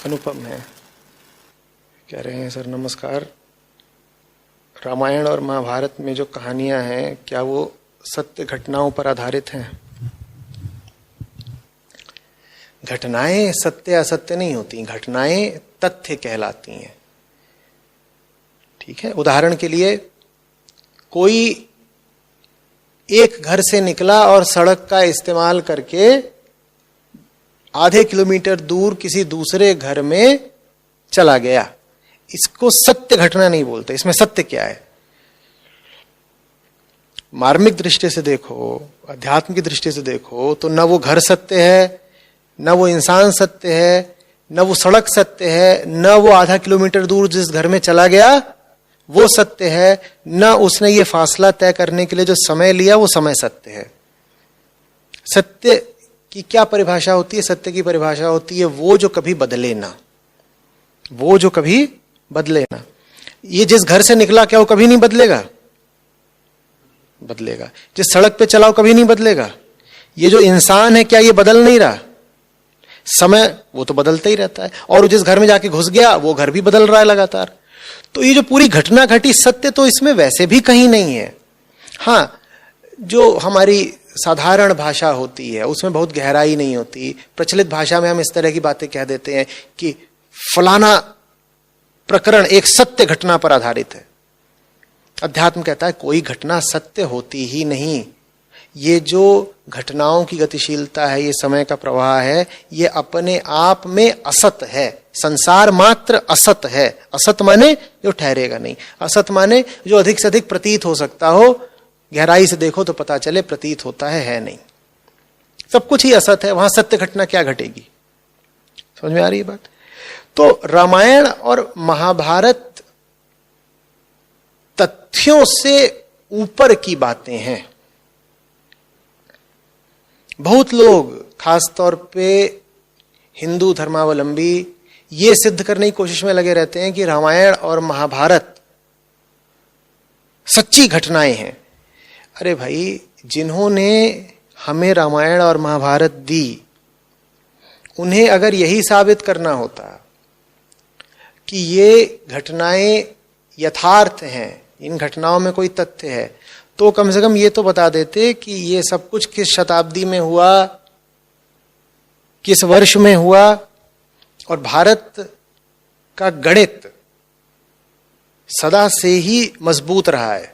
अनुपम है। कह रहे हैं सर नमस्कार, रामायण और महाभारत में जो कहानियां हैं क्या वो सत्य घटनाओं पर आधारित हैं? घटनाएं सत्य असत्य नहीं होती, घटनाएं तथ्य कहलाती हैं। ठीक है, उदाहरण के लिए कोई एक घर से निकला और सड़क का इस्तेमाल करके आधे किलोमीटर दूर किसी दूसरे घर में चला गया, इसको सत्य घटना नहीं बोलते। इसमें सत्य क्या है? मार्मिक दृष्टि से देखो, अध्यात्म की दृष्टि से देखो तो न वो घर सत्य है, न वो इंसान सत्य है, न वो सड़क सत्य है, न वो आधा किलोमीटर दूर जिस घर में चला गया वो सत्य है, न उसने ये फासला तय करने के लिए जो समय लिया वो समय सत्य है। सत्य की क्या परिभाषा होती है? सत्य की परिभाषा होती है वो जो कभी बदले ना, वो जो कभी बदले ना। ये जिस घर से निकला क्या वो कभी नहीं बदलेगा? बदलेगा। जिस सड़क पे चला वो कभी नहीं बदलेगा। ये जो इंसान है क्या ये बदल नहीं रहा? समय वो तो बदलता ही रहता है। और जिस घर में जाके घुस गया वो घर भी बदल रहा है लगातार। तो ये जो पूरी घटना घटी, सत्य तो इसमें वैसे भी कहीं नहीं है। हाँ, जो हमारी साधारण भाषा होती है उसमें बहुत गहराई नहीं होती। प्रचलित भाषा में हम इस तरह की बातें कह देते हैं कि फलाना प्रकरण एक सत्य घटना पर आधारित है। अध्यात्म कहता है कोई घटना सत्य होती ही नहीं। ये जो घटनाओं की गतिशीलता है, ये समय का प्रवाह है, ये अपने आप में असत है। संसार मात्र असत है। असत माने जो ठहरेगा नहीं, असत माने जो अधिक से अधिक प्रतीत हो सकता हो। गहराई से देखो तो पता चले प्रतीत होता है नहीं। सब कुछ ही असत है, वहां सत्य घटना क्या घटेगी? समझ में आ रही है बात? तो रामायण और महाभारत तथ्यों से ऊपर की बातें हैं। बहुत लोग, खासतौर पे हिंदू धर्मावलंबी, ये सिद्ध करने की कोशिश में लगे रहते हैं कि रामायण और महाभारत सच्ची घटनाएं हैं। अरे भाई, जिन्होंने हमें रामायण और महाभारत दी, उन्हें अगर यही साबित करना होता कि ये घटनाएं यथार्थ हैं, इन घटनाओं में कोई तथ्य है, तो कम से कम ये तो बता देते कि ये सब कुछ किस शताब्दी में हुआ, किस वर्ष में हुआ। और भारत का गणित सदा से ही मजबूत रहा है।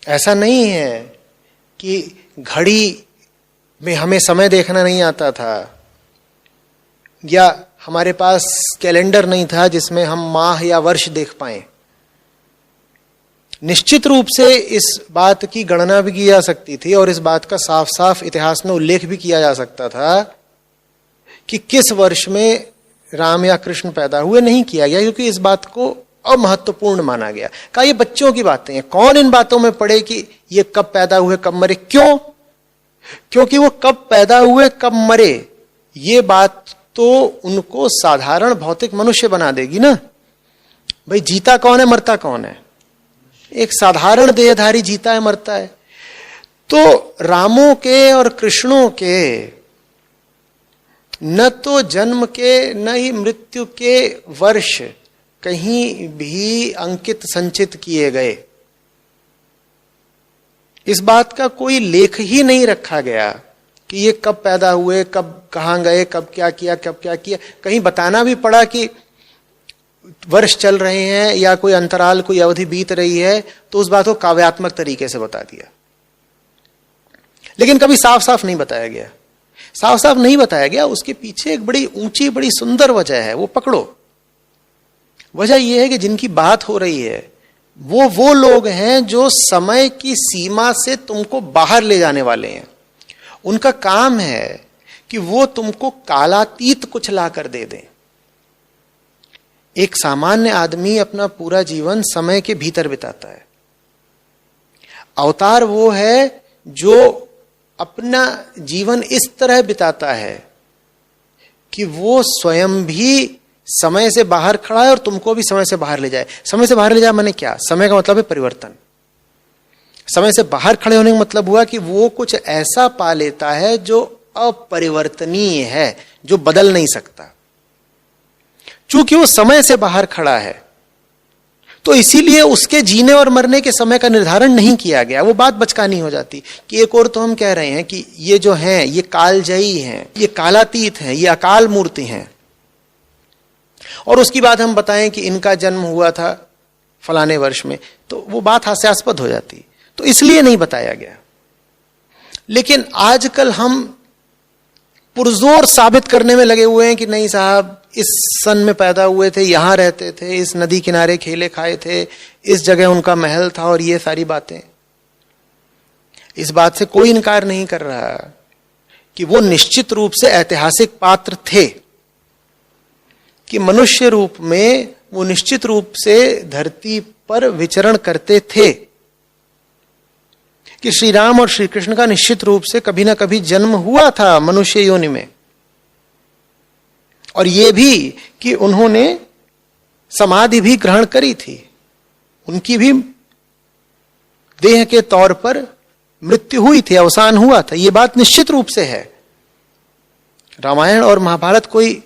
ऐसा नहीं है कि घड़ी में हमें समय देखना नहीं आता था, या हमारे पास कैलेंडर नहीं था जिसमें हम माह या वर्ष देख पाएं। निश्चित रूप से इस बात की गणना भी की जा सकती थी और इस बात का साफ साफ इतिहास में उल्लेख भी किया जा सकता था कि किस वर्ष में राम या कृष्ण पैदा हुए। नहीं किया गया क्योंकि इस बात को अमहत्वपूर्ण माना गया। कहा ये बच्चों की बातें हैं, कौन इन बातों में पड़े कि ये कब पैदा हुए कब मरे। क्यों? क्योंकि वो कब पैदा हुए कब मरे ये बात तो उनको साधारण भौतिक मनुष्य बना देगी ना। भाई, जीता कौन है मरता कौन है? एक साधारण देहधारी जीता है मरता है। तो रामों के और कृष्णों के न तो जन्म के न ही मृत्यु के वर्ष कहीं भी अंकित संचित किए गए। इस बात का कोई लेख ही नहीं रखा गया कि ये कब पैदा हुए, कब कहां गए, कब क्या किया, कब क्या किया। कहीं बताना भी पड़ा कि वर्ष चल रहे हैं या कोई अंतराल, कोई अवधि बीत रही है, तो उस बात को काव्यात्मक तरीके से बता दिया। लेकिन कभी साफ साफ नहीं बताया गया। साफ साफ नहीं बताया गया, उसके पीछे एक बड़ी ऊंची बड़ी सुंदर वजह है, वो पकड़ो। वजह यह है कि जिनकी बात हो रही है वो लोग हैं जो समय की सीमा से तुमको बाहर ले जाने वाले हैं। उनका काम है कि वो तुमको कालातीत कुछ ला कर दे दें। एक सामान्य आदमी अपना पूरा जीवन समय के भीतर बिताता है। अवतार वो है जो अपना जीवन इस तरह बिताता है कि वो स्वयं भी समय से बाहर खड़ा है और तुमको भी समय से बाहर ले जाए। समय से बाहर ले जाए माने क्या? समय का मतलब है परिवर्तन। समय से बाहर खड़े होने का मतलब हुआ कि वो कुछ ऐसा पा लेता है जो अपरिवर्तनीय है, जो बदल नहीं सकता। चूंकि वो समय से बाहर खड़ा है, तो इसीलिए उसके जीने और मरने के समय का निर्धारण नहीं किया गया। वो बात बचकानी हो जाती कि एक और तो हम कह रहे हैं कि ये जो हैं ये कालजयी हैं, ये कालातीत हैं, ये अकाल मूर्ति हैं, और उसकी बात हम बताएं कि इनका जन्म हुआ था फलाने वर्ष में, तो वो बात हास्यास्पद हो जाती। तो इसलिए नहीं बताया गया। लेकिन आजकल हम पुरजोर साबित करने में लगे हुए हैं कि नहीं साहब, इस सन में पैदा हुए थे, यहां रहते थे, इस नदी किनारे खेले खाए थे, इस जगह उनका महल था, और ये सारी बातें। इस बात से कोई इनकार नहीं कर रहा कि वो निश्चित रूप से ऐतिहासिक पात्र थे, कि मनुष्य रूप में वो निश्चित रूप से धरती पर विचरण करते थे, कि श्री राम और श्री कृष्ण का निश्चित रूप से कभी ना कभी जन्म हुआ था मनुष्य योनि में, और ये भी कि उन्होंने समाधि भी ग्रहण करी थी, उनकी भी देह के तौर पर मृत्यु हुई थी, अवसान हुआ था, ये बात निश्चित रूप से है। रामायण और महाभारत कोई